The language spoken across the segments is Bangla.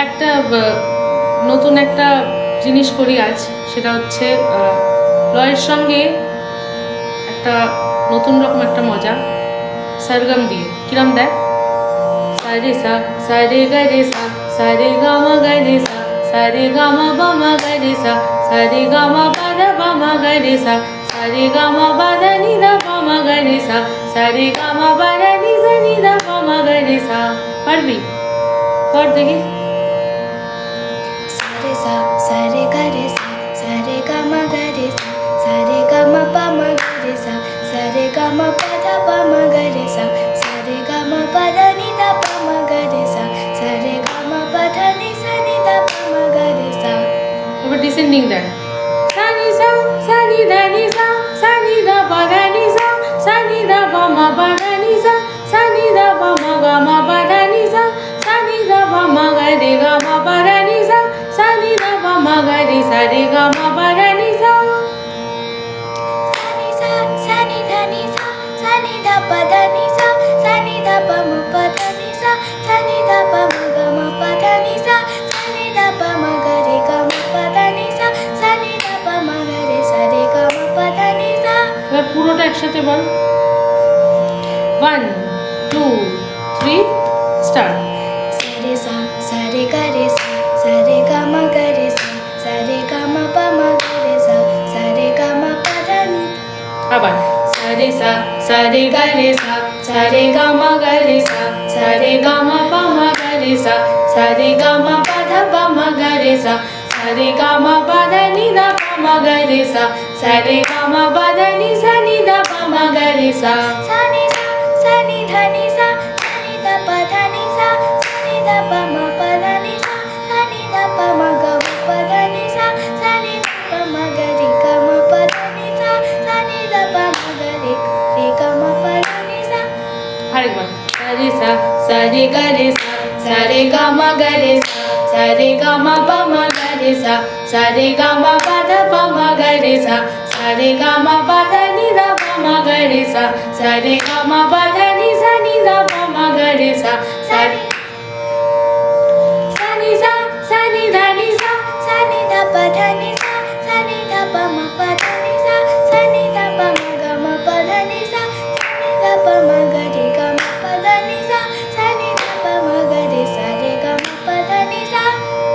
একটা নতুন একটা জিনিস করি আজ, সেটা হচ্ছে লয়ের সঙ্গে একটা নতুন রকম একটা মজা সরগম দিয়ে। কিরম দেখ, সারে সা সারে গা রে সা সারে গা মা গা রে সা সারে গা মা বা মা গা রে সা সারে গা মা পা দা বা মা গা রে সা সারে গা মা পা দা নি দা বা মা গা রে সা সারে গা মা পা দা নি সা নি দা বা মা গা রে সা। পারবি? কর দেখি। সারে সা সারে গা রে সা সারে গা মা গা রে সা সারে গা মা পা মা গা রে সা সারে গা মা পা দা বা মা গা রে সা সারে গা মা পা দা নি দা বা মা গা রে সা সারে গা মা পা দা নি সা নি দা বা মা গা রে সা। এবার ডিসেন্ডিং দেখ, সা নি সা সা নি ধা নি সা সা নি দা পা ধা নি সা সা নি দা পা মা পা ধা নি সা সা নি দা পা মা গা মা পা ধা নি সা সা নি দা পা মা গা রে গা মা পা ধা নি সা সা নি দা পা মা গা রে সা রে গা মা পা ধা নি সা। সা নি সা সা নি ধা নি সা সা নি দা পা ধা নি সা সা নি দা পা মা পা ধা নি সা সা নি দা পা মা গা মা পা ধা নি সা সা নি দা পা মা গা রে গা মা পা ধা নি সা সা নি দা পা মা গা রে সা রে গা মা পা ধা নি সা। এবার পুরোটা একসাথে বল, 1 2 3 স্টার্ট। সারে সা সারে গা রে সা সারে গা মা গা রে সা সারে গা মা পা মা গা রে সা সারে গা মা পা ধা নি। আবার সারে সা সারে গা রে সা সারে গা মা গা রে সা সারে গা মা পা মা গা রে সা সারে গা মা পা ধা পা মা গা রে সা সারে গা মা পা ধা নি দা পা মা গা রে সা সারে গা মা পা ধা নি সা নি দা পা মা গা রে সা। সা নি সা সা নি ধা নি সা সা নি দা পা ধা নি সা সা নি দা পা মা পা ধা নি সা সা নি দা পা মা গা মা পা ধা নি সা সা নি দা পা মা গা রে গা মা পা ধা নি সা সা নি দা পা মা গা রে গা মা পা ধা নি সা। আরেকবার, সারে সা সারে গা রে সা সারে গা মা গা রে সা সারে গা মা পা মা গা রে সা সারে গা মা পা ধা পা মা গা রে সা সারে গা মা পা ধা নি দা পা মা গা রে সা সারে গা মা পা ধা নি সা নি দা পা মা গা রে সা সারে সা নি সা সা নি ধা নি সা সা নি দা পা ধা নি সা সা নি দা পা মা পা ধা নি সা সা নি দা পা মা গা মা পা ধা নি সা সা নি দা পা মা গা রে গা মা পা ধা নি সা সা নি দা পা মা গা রে সা রে গা মা পা ধা নি সা।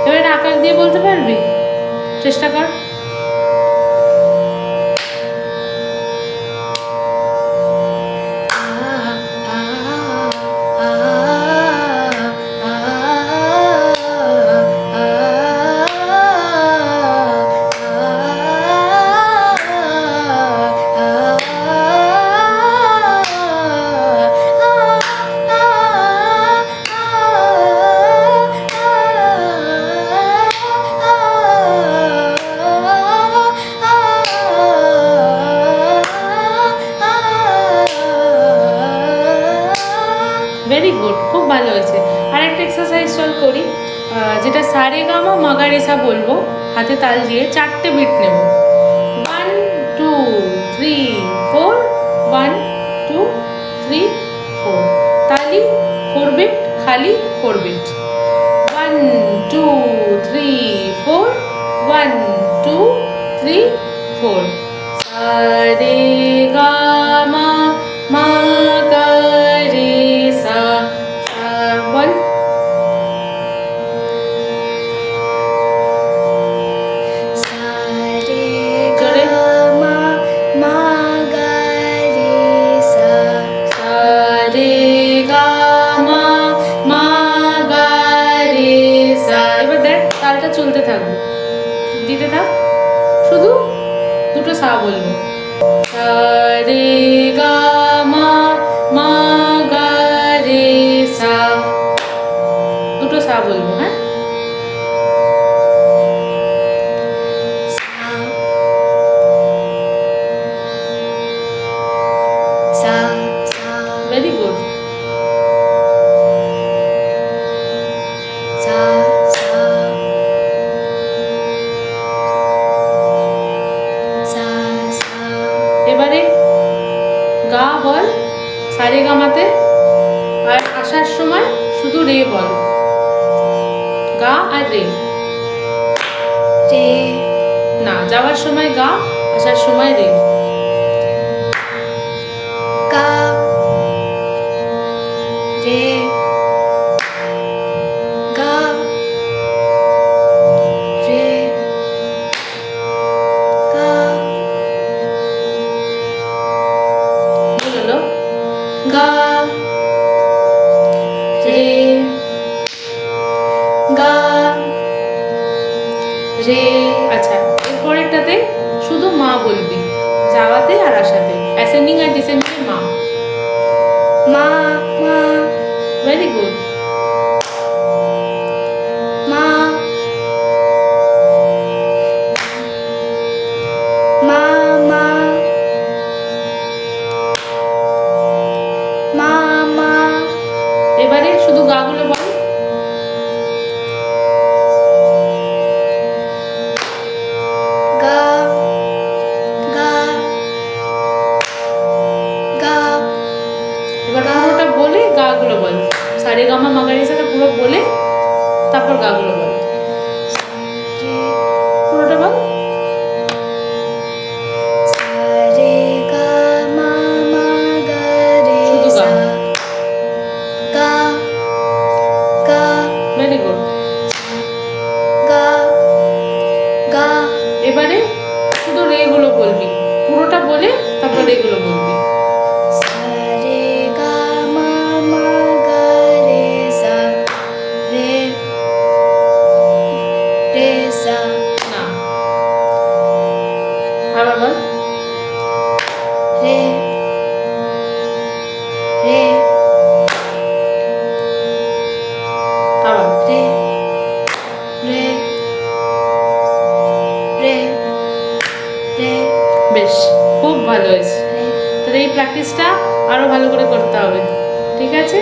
এবার আকার দিয়ে বলতে পারবি? চেষ্টা কর। ভেরি গুড, খুব ভালো হয়েছে। আর একটা এক্সারসাইজ চল করি, যেটা সারে গা মা মা গা রে সা বলবো, হাতে তাল দিয়ে 4টে বিট নেব। 1 2 3 4 1 2 3 4, তালি 4 বিট, খালি 4 বিট। 1 2 3 4 1 2 3 4 সারে গা মা মা গা রে সা বল। সারে গা মা মা গা রে সা সারে গা মা মা গা রে সা। এবার দেখ তালটা চলতে থাকবে, দিতে থাক, শুধু দুটো সা বলবো। সারে গা মা মা গা রে সা, দুটো সা বলবো। হ্যাঁ, সা সা ভেরি গুড। সা সা সা সা। এবারে গা বল সারে গামাতে, আর আসার সময় শুধু রে বল। গা আর রে। রে না, যাওয়ার সময় গা, আসার সময় রে। গা রে গা রে গা বলো গা রে গা রে। আচ্ছা, এরপরেরটাতে শুধু মা বলবি, যাওয়াতে আর আসাতে, অ্যাসেন্ডিং আর ডিসেন্ডিং মা। মা মা ভেরি গুড। মা মা মা মা মা এবারে শুধু গাগুলো বল। গা গা গা। এবার পুরোটা বলে গাগুলো বল। সারে গামা মাগারিসাটা পুরো বলে তারপর গাগুলো বল। রে পুরোটা বল। সা রে গা মা মা গা রে শুধু গা। সা গা গা ভেরি গুড। গা গা এবারে শুধু রে গুলো বলবি, পুরোটা বলে তারপর রে গুলো বলবি। সা রে গা মা মা গা রে সা রে রে সা। না, আবার বল। রে রে আবার। রে রে রে রে বেশ, খুব ভালো হয়েছে। রে। তোর এই প্র্যাকটিসটা আরো ভালো করে করতে হবে, ঠিক আছে?